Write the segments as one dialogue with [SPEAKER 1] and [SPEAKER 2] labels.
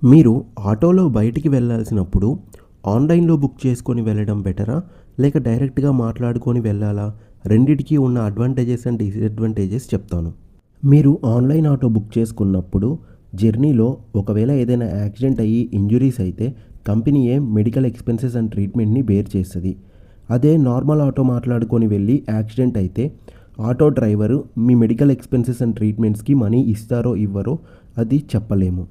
[SPEAKER 1] మీరు ఆటోలో బయటికి వెళ్ళాల్సినప్పుడు ఆన్‌లైన్‌లో బుక్ చేసుకొని వెళ్ళడం బెటరా? లేక డైరెక్ట్‌గా మాట్లాడుకొని వెళ్ళాలా? రెండిటికి ఉన్న అడ్వాంటేజెస్ అండ్ డిసడ్వాంటేజెస్ చెప్తాను. మీరు ఆన్‌లైన్ ఆటో బుక్ చేసుకున్నప్పుడు జర్నీలో ఒకవేళ ఏదైనా యాక్సిడెంట్ అయ్యి ఇంజ్యూరీస్ అయితే కంపెనీయే మెడికల్ ఎక్స్‌పెన్సెస్ అండ్ ట్రీట్మెంట్‌ని బేర్ చేస్తది. అదే నార్మల్ ఆటో మాట్లాడుకొని వెళ్ళి యాక్సిడెంట్ అయితే ఆటో డ్రైవరు మీ మెడికల్ ఎక్స్‌పెన్సెస్ అండ్ ట్రీట్మెంట్స్‌కి మనీ ఇస్తారో ఇవ్వరో అది చెప్పలేము.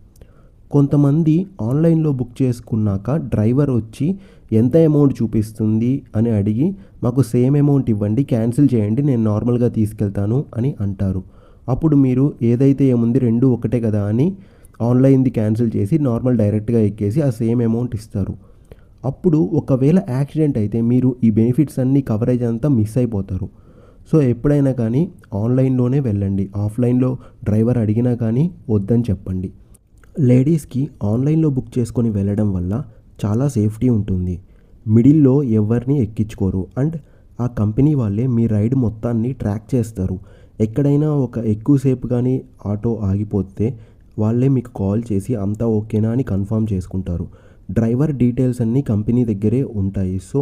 [SPEAKER 1] కొంతమంది ఆన్‌లైన్‌లో బుక్ చేసుకున్నాక డ్రైవర్ వచ్చి ఎంత అమౌంట్ చూపిస్తుంది అని అడిగి, మాకు సేమ్ అమౌంట్ ఇవ్వండి, క్యాన్సిల్ చేయండి, నేను నార్మల్‌గా తీసుకెళ్తాను అని అంటారు. అప్పుడు మీరు ఏదైతే ఏముంది రెండు ఒకటే కదా అని ఆన్‌లైన్‌ది క్యాన్సిల్ చేసి నార్మల్ డైరెక్ట్‌గా ఎక్కేసి ఆ సేమ్ అమౌంట్ ఇస్తారు. అప్పుడు ఒకవేళ యాక్సిడెంట్ అయితే మీరు ఈ బెనిఫిట్స్ అన్నీ కవరేజ్ అంతా మిస్ అయిపోతారు. సో ఎప్పుడైనా కానీ ఆన్‌లైన్‌లోనే వెళ్ళండి. ఆఫ్‌లైన్‌లో డ్రైవర్ అడిగినా కానీ వద్దని చెప్పండి. లేడీస్‌కి ఆన్‌లైన్‌లో బుక్ చేసుకొని వెళ్ళడం వల్ల చాలా సేఫ్టీ ఉంటుంది. మిడిల్‌లో ఎవరిని ఎక్కించుకోరు. అండ్ ఆ కంపెనీ వాళ్ళే మీ రైడ్ మొత్తాన్ని ట్రాక్ చేస్తారు. ఎక్కడైనా ఒక ఎక్కువ సేపు గానీ ఆటో ఆగిపోతే వాళ్ళే మీకు కాల్ చేసి అంతా ఓకేనా అని కన్ఫర్మ్ చేసుకుంటారు. డ్రైవర్ డీటెయిల్స్ అన్నీ కంపెనీ దగ్గరే ఉంటాయి. సో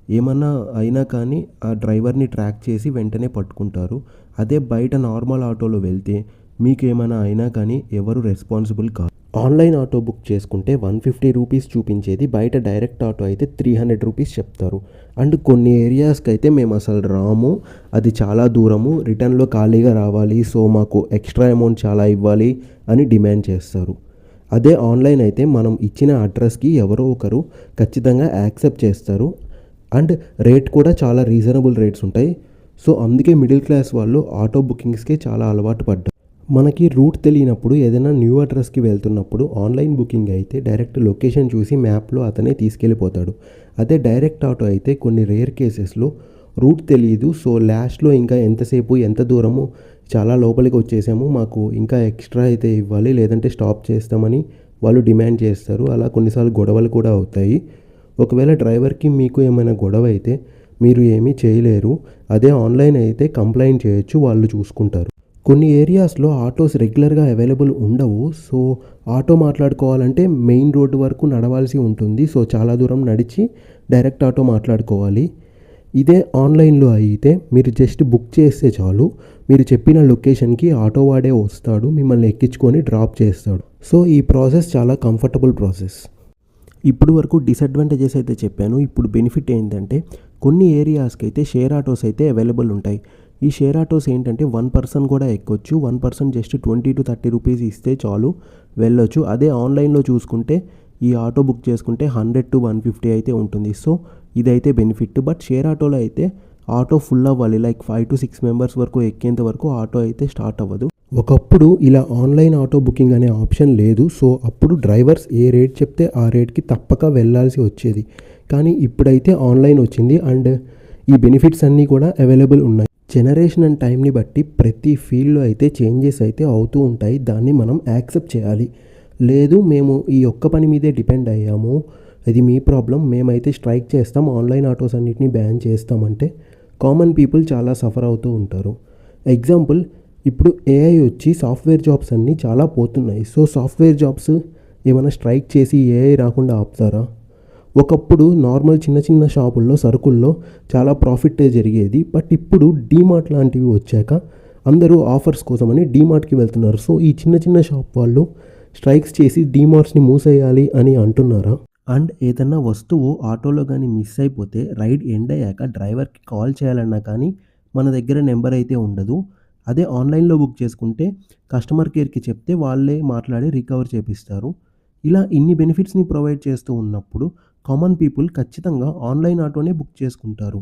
[SPEAKER 1] ఏమన్నా అయినా కానీ ఆ డ్రైవర్‌ని ట్రాక్ చేసి వెంటనే పట్టుకుంటారు. అదే బయట నార్మల్ ఆటోలో వెళ్తే మీకేమైనా అయినా కానీ ఎవరు రెస్పాన్సిబుల్ కాదు. ఆన్‌లైన్ ఆటో బుక్ చేసుకుంటే ₹150 చూపించేది బయట డైరెక్ట్ ఆటో అయితే ₹300 చెప్తారు. అండ్ కొన్ని ఏరియాస్‌కి అయితే మేము అసలు రాము, అది చాలా దూరము, రిటర్న్‌లో ఖాళీగా రావాలి, సో మాకు ఎక్స్ట్రా అమౌంట్ చాలా ఇవ్వాలి అని డిమాండ్ చేస్తారు. అదే ఆన్‌లైన్ అయితే మనం ఇచ్చిన అడ్రస్‌కి ఎవరో ఒకరు ఖచ్చితంగా యాక్సెప్ట్ చేస్తారు. అండ్ రేట్ కూడా చాలా రీజనబుల్ రేట్స్ ఉంటాయి. సో అందుకే మిడిల్ క్లాస్ వాళ్ళు ఆటో బుకింగ్స్‌కి చాలా అలవాటు పడ్డారు. మనకి రూట్ తెలియనప్పుడు ఏదైనా న్యూ అడ్రస్‌కి వెళ్తున్నప్పుడు ఆన్‌లైన్ బుకింగ్ అయితే డైరెక్ట్ లొకేషన్ చూసి మ్యాప్‌లో అతనే తీసుకెళ్ళిపోతాడు. అదే డైరెక్ట్ ఆటో అయితే కొన్ని రేర్ కేసెస్‌లో రూట్ తెలీదు. సో లాస్ట్‌లో ఇంకా ఎంతసేపు, ఎంత దూరము, చాలా లోపలికి వచ్చేసాము, మాకు ఇంకా ఎక్స్ట్రా అయితే ఇవ్వాలి, లేదంటే స్టాప్ చేస్తామని వాళ్ళు డిమాండ్ చేస్తారు. అలా కొన్నిసార్లు గొడవలు కూడా అవుతాయి. ఒకవేళ డ్రైవర్‌కి మీకు ఏమైనా గొడవ అయితే మీరు ఏమీ చేయలేరు. అదే ఆన్‌లైన్ అయితే కంప్లెయింట్ చేయొచ్చు, వాళ్ళు చూసుకుంటారు. కొన్ని ఏరియాస్‌లో ఆటోస్ రెగ్యులర్‌గా అవైలబుల్ ఉండవు. సో ఆటో మాట్లాడుకోవాలంటే మెయిన్ రోడ్ వరకు నడవాల్సి ఉంటుంది. సో చాలా దూరం నడిచి డైరెక్ట్ ఆటో మాట్లాడుకోవాలి. ఇదే ఆన్‌లైన్‌లో అయితే మీరు జస్ట్ బుక్ చేస్తే చాలు. మీరు చెప్పిన లొకేషన్‌కి ఆటో వాడే వస్తాడు, మిమ్మల్ని ఎక్కించుకొని డ్రాప్ చేస్తాడు. సో ఈ ప్రాసెస్ చాలా కంఫర్టబుల్ ప్రాసెస్. ఇప్పుడు వరకు డిసడ్వాంటేజెస్ అయితే చెప్పాను. ఇప్పుడు బెనిఫిట్ ఏంటంటే కొన్ని ఏరియాస్‌కి అయితే షేర్ ఆటోస్ అయితే అవైలబుల్ ఉంటాయి. ఈ షేర్ ఆటోస్ ఏంటంటే వన్ పర్సన్ కూడా ఎక్కొచ్చు. వన్ పర్సన్ జస్ట్ ₹20-30 ఇస్తే చాలు వెళ్ళొచ్చు. అదే ఆన్‌లైన్‌లో చూసుకుంటే ఈ ఆటో బుక్ చేసుకుంటే 100-150 అయితే ఉంటుంది. సో ఇదైతే బెనిఫిట్. బట్ షేర్ ఆటోలో అయితే ఆటో ఫుల్ అవ్వాలి. లైక్ 5-6 మెంబర్స్ వరకు ఎక్కేంత వరకు ఆటో అయితే స్టార్ట్ అవ్వదు. ఒకప్పుడు ఇలా ఆన్‌లైన్ ఆటో బుకింగ్ అనే ఆప్షన్ లేదు. సో అప్పుడు డ్రైవర్స్ ఏ రేట్ చెప్తే ఆ రేట్‌కి తప్పక వెళ్ళాల్సి వచ్చేది. కానీ ఇప్పుడైతే ఆన్‌లైన్ వచ్చింది అండ్ ఈ బెనిఫిట్స్ అన్నీ కూడా అవైలబుల్ ఉన్నాయి. జనరేషన్ అండ్ టైంని బట్టి ప్రతి ఫీల్డ్‌లో అయితే చేంజెస్ అయితే అవుతూ ఉంటాయి. దాన్ని మనం యాక్సెప్ట్ చేయాలి. లేదు మేము ఈ ఒక్క పని మీదే డిపెండ్ అయ్యాము, అది మీ ప్రాబ్లమ్, మేమైతే స్ట్రైక్ చేస్తాం, ఆన్‌లైన్ ఆటోస్ అన్నిటిని బ్యాన్ చేస్తామంటే కామన్ పీపుల్ చాలా సఫర్ అవుతూ ఉంటారు. ఎగ్జాంపుల్, ఇప్పుడు ఏఐ వచ్చి సాఫ్ట్‌వేర్ జాబ్స్ అన్నీ చాలా పోతున్నాయి. సో సాఫ్ట్‌వేర్ జాబ్స్ ఏమైనా స్ట్రైక్ చేసి ఏఐ రాకుండా ఆపుతారా? ఒకప్పుడు నార్మల్ చిన్న చిన్న షాపుల్లో సరుకుల్లో చాలా ప్రాఫిట్ జరిగేది. బట్ ఇప్పుడు డీమార్ట్ లాంటివి వచ్చాక అందరూ ఆఫర్స్ కోసమని డీమార్ట్‌కి వెళ్తున్నారు. సో ఈ చిన్న చిన్న షాప్ వాళ్ళు స్ట్రైక్స్ చేసి డీమార్ట్స్‌ని మూసేయాలి అని అంటున్నారా? అండ్ ఏదన్నా వస్తువు ఆటోలో కానీ మిస్ అయిపోతే రైడ్ ఎండ్ అయ్యాక డ్రైవర్‌కి కాల్ చేయాలన్నా కానీ మన దగ్గర నెంబర్ అయితే ఉండదు. అదే ఆన్‌లైన్‌లో బుక్ చేసుకుంటే కస్టమర్ కేర్‌కి చెప్తే వాళ్ళే మాట్లాడి రికవర్ చేపిస్తారు. ఇలా ఇన్ని బెనిఫిట్స్‌ని ప్రొవైడ్ చేస్తూ ఉన్నప్పుడు కామన్ పీపుల్ ఖచ్చితంగా ఆన్‌లైన్ ఆటోనే బుక్ చేసుకుంటారు.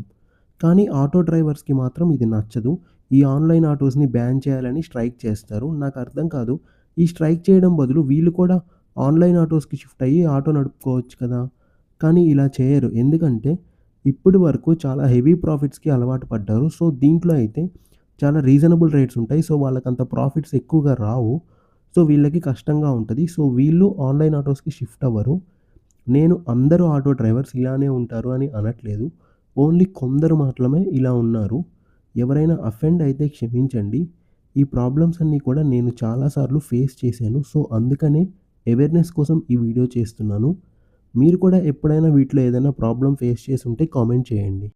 [SPEAKER 1] కానీ ఆటో డ్రైవర్స్‌కి మాత్రం ఇది నచ్చదు. ఈ ఆన్‌లైన్ ఆటోస్‌ని బ్యాన్ చేయాలని స్ట్రైక్ చేస్తారు. నాకు అర్థం కాదు. ఈ స్ట్రైక్ చేయడం బదులు వీళ్ళు కూడా ఆన్‌లైన్ ఆటోస్‌కి షిఫ్ట్ అయ్యి ఆటో నడుపుకోవచ్చు కదా! కానీ ఇలా చేయరు. ఎందుకంటే ఇప్పటి వరకు చాలా హెవీ ప్రాఫిట్స్‌కి అలవాటు పడ్డారు. సో దీంట్లో అయితే చాలా రీజనబుల్ రేట్స్ ఉంటాయి. సో వాళ్ళకంత ప్రాఫిట్స్ ఎక్కువగా రావు. సో వీళ్ళకి కష్టంగా ఉంటది. సో వీళ్ళు ఆన్‌లైన్ ఆటోస్‌కి షిఫ్ట్ అవ్వరు. నేను అందరూ ఆటో డ్రైవర్స్ ఇలానే ఉంటారు అని అనట్లేదు. ఓన్లీ కొందరు మాత్రమే ఇలా ఉన్నారు. ఎవరైనా అఫెండ్ అయితే క్షమించండి. ఈ ప్రాబ్లమ్స్ అన్నీ కూడా నేను చాలా సార్లు ఫేస్ చేశాను. సో అందుకనే అవేర్‌నెస్ కోసం ఈ వీడియో చేస్తున్నాను. మీరు కూడా ఎప్పుడైనా వీటిలో ఏదైనా ప్రాబ్లమ్ ఫేస్ చేసుంటే కామెంట్ చేయండి.